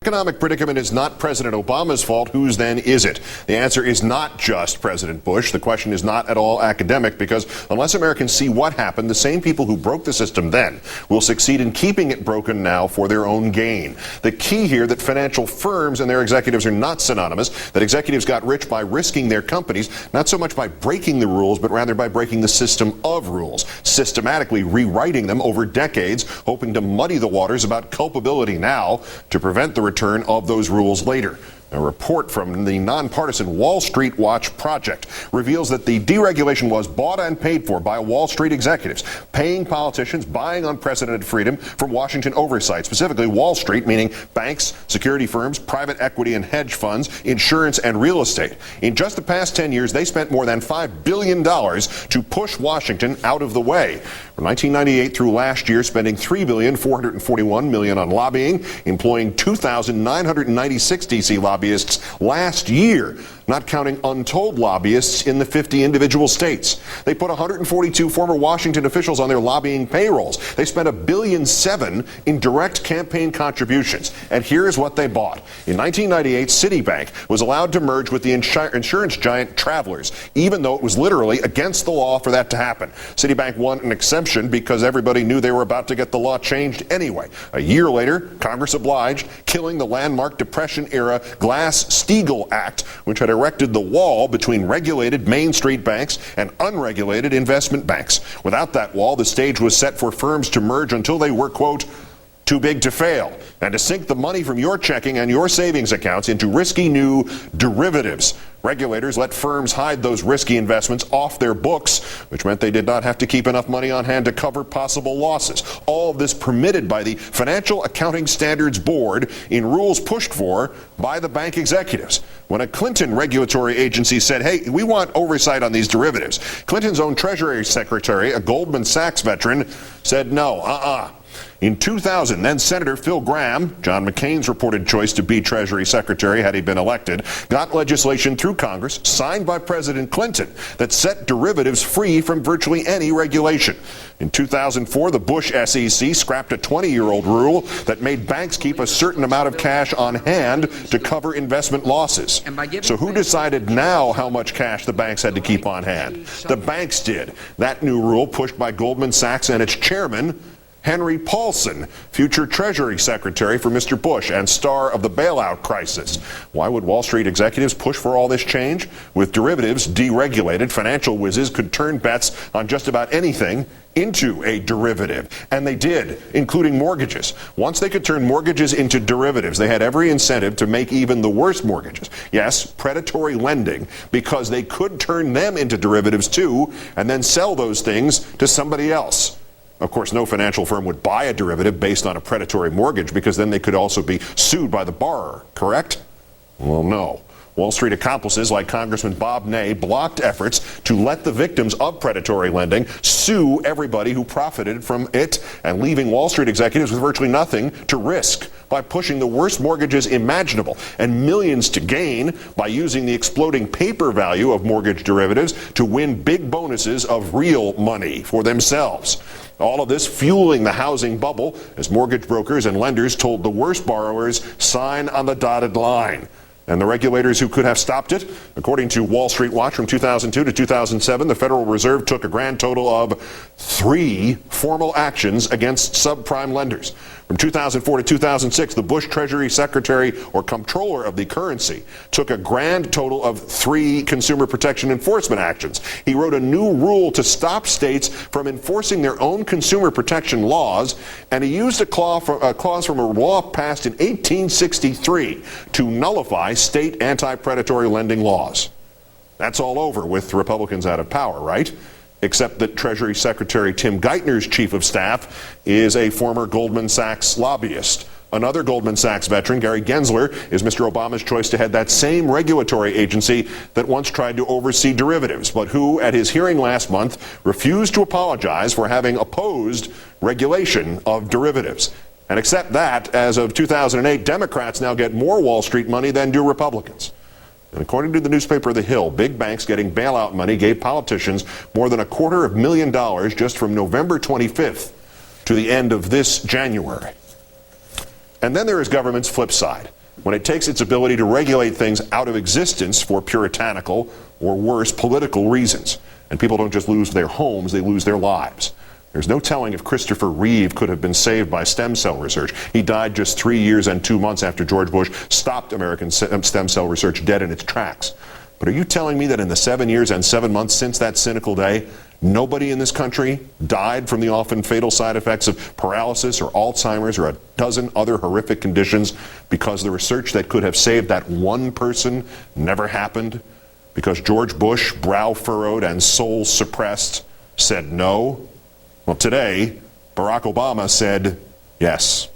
economic predicament is not President Obama's fault, whose then is it? The answer is not just President Bush. The question is not at all academic, because unless Americans see what happened, the same people who broke the system then will succeed in keeping it broken now for their own gain. The key here that financial firms and their executives are not synonymous, that executives got rich by risking their companies, not so much by breaking the rules, but rather by breaking the system of rules, systematically rewriting them over decades, hoping to muddy the waters about culpability now to prevent the return of those rules later. A report from the nonpartisan Wall Street Watch Project reveals that the deregulation was bought and paid for by Wall Street executives, paying politicians, buying unprecedented freedom from Washington oversight, specifically Wall Street, meaning banks, security firms, private equity and hedge funds, insurance and real estate. In just the past 10 years, they spent more than $5 billion to push Washington out of the way. From 1998 through last year, spending $3,441 million on lobbying, employing 2,996 D.C. lobbyists last year, not counting untold lobbyists in the 50 individual states. They put 142 former Washington officials on their lobbying payrolls. They spent $1.7 billion in direct campaign contributions. And here's what they bought. In 1998, Citibank was allowed to merge with the insurance giant Travelers, even though it was literally against the law for that to happen. Citibank won an exemption because everybody knew they were about to get the law changed anyway. A year later, Congress obliged, killing the landmark Depression-era Glass-Steagall Act, which had erected the wall between regulated Main Street banks and unregulated investment banks. Without that wall, the stage was set for firms to merge until they were, quote, too big to fail, and to sink the money from your checking and your savings accounts into risky new derivatives. Regulators let firms hide those risky investments off their books, which meant they did not have to keep enough money on hand to cover possible losses. All of this permitted by the Financial Accounting Standards Board in rules pushed for by the bank executives. When a Clinton regulatory agency said, hey, we want oversight on these derivatives, Clinton's own Treasury Secretary, a Goldman Sachs veteran, said no, In 2000, then Senator Phil Gramm, John McCain's reported choice to be Treasury Secretary had he been elected, got legislation through Congress, signed by President Clinton, that set derivatives free from virtually any regulation. In 2004, the Bush SEC scrapped a 20-year-old rule that made banks keep a certain amount of cash on hand to cover investment losses. So who decided now how much cash the banks had to keep on hand? The banks did. That new rule, pushed by Goldman Sachs and its chairman, Henry Paulson, future Treasury Secretary for Mr. Bush and star of the bailout crisis. Why would Wall Street executives push for all this change? With derivatives deregulated, financial whizzes could turn bets on just about anything into a derivative. And they did, including mortgages. Once they could turn mortgages into derivatives, they had every incentive to make even the worst mortgages. Yes, predatory lending, because they could turn them into derivatives too, and then sell those things to somebody else. Of course, no financial firm would buy a derivative based on a predatory mortgage, because then they could also be sued by the borrower, correct? Well, no. Wall Street accomplices like Congressman Bob Ney blocked efforts to let the victims of predatory lending sue everybody who profited from it, and leaving Wall Street executives with virtually nothing to risk by pushing the worst mortgages imaginable and millions to gain by using the exploding paper value of mortgage derivatives to win big bonuses of real money for themselves. All of this fueling the housing bubble as mortgage brokers and lenders told the worst borrowers, sign on the dotted line. And the regulators who could have stopped it? According to Wall Street Watch, from 2002 to 2007, the Federal Reserve took a grand total of 3 formal actions against subprime lenders. From 2004 to 2006, the Bush Treasury Secretary or Comptroller of the currency took a grand total of 3 consumer protection enforcement actions. He wrote a new rule to stop states from enforcing their own consumer protection laws, and he used a clause from a law passed in 1863 to nullify state anti-predatory lending laws. That's all over with Republicans out of power, right? Except that Treasury Secretary Tim Geithner's chief of staff is a former Goldman Sachs lobbyist. Another Goldman Sachs veteran, Gary Gensler, is Mr. Obama's choice to head that same regulatory agency that once tried to oversee derivatives, but who, at his hearing last month, refused to apologize for having opposed regulation of derivatives. And except that, as of 2008, Democrats now get more Wall Street money than do Republicans. And according to the newspaper The Hill, big banks getting bailout money gave politicians more than $250,000 just from November 25th to the end of this January. And then there is government's flip side. when it takes its ability to regulate things out of existence for puritanical or worse political reasons. And people don't just lose their homes, they lose their lives. There's no telling if Christopher Reeve could have been saved by stem cell research. He died just 3 years and 2 months after George Bush stopped American stem cell research dead in its tracks. But are you telling me that in the 7 years and 7 months since that cynical day, nobody in this country died from the often fatal side effects of paralysis or Alzheimer's or a dozen other horrific conditions because the research that could have saved that one person never happened? Because George Bush, brow furrowed and soul suppressed, said no? Well, today, Barack Obama said yes.